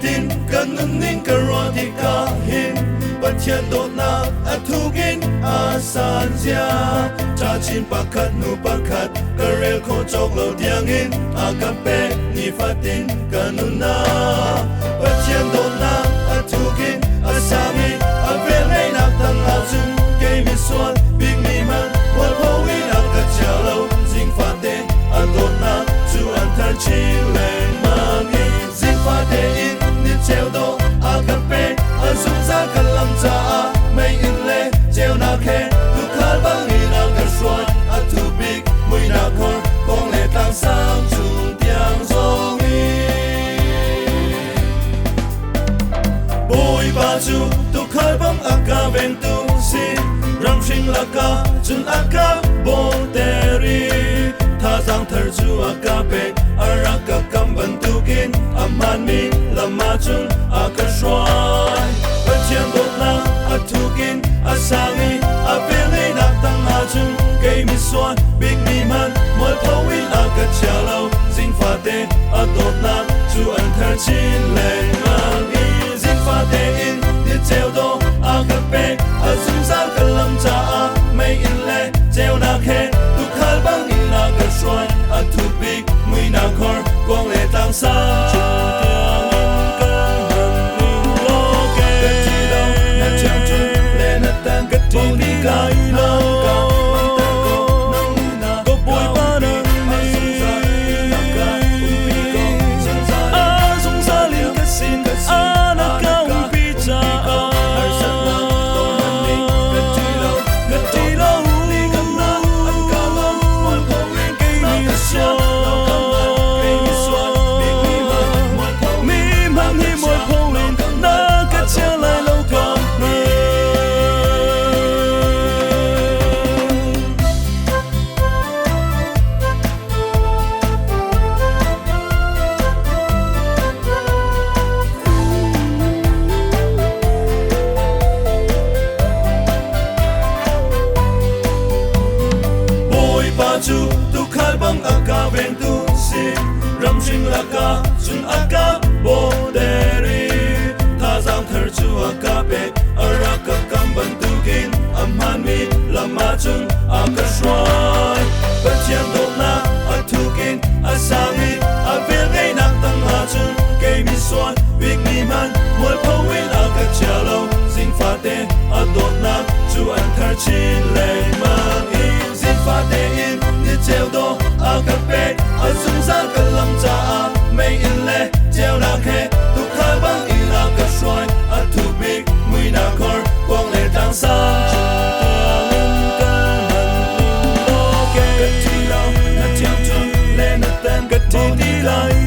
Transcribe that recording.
tin kan ning karoti ka hin pathian do na athugin asanzia cha chin pakhat nu pakhat karel kho chok lo diangin agape ni fatin kanuna pathian do na athugin asami avele na tang azun ke mi swan big mi man wal ho wi na ka chalo zing fate adona chu antar chile mami zing fate in ni cheo do agape azun za kalam za mai in le cheo na khe tu khal bang ni na ka swan atu big mui na khor kong le tang sang chung tiang zong i boy ba chu tu khal bang aka ven tu si ram sing la ka chun aka bo teri tha sang thar chu aka pe araka kam ban tu kin aman mi lama chun aka shwai pathian do na atukin asangi avele na tang a chun ke mi swan big mi man mol phawi aka chalo zing fa te adot na chu an thar chin le mang i zing fa te in ni cheo do aka pe azum sa kalam cha mai in le cheo na khe tu khal bang in na ka shwai atu big mui na khor kong le tang sa chu tu khal bang aka ven tu si ram sing la ka chun aka bo deri tha zang thar chu aka pe araka kam ban tu kin amhan mi lama chun aka shwai pathian do na athukin asangi avel ngai nak tang ha chun ke mi swan big mi man mol phawin aka chalo zing fa te adot na chu an thar chin le mang i zing fa te in cheo do agape azum za kalam cha mai in le cheo na khe tu khal bang in la ka shwai atu big mui na khor kong le tang sa Kat ti lo na tiang chun le na tan kat ti lai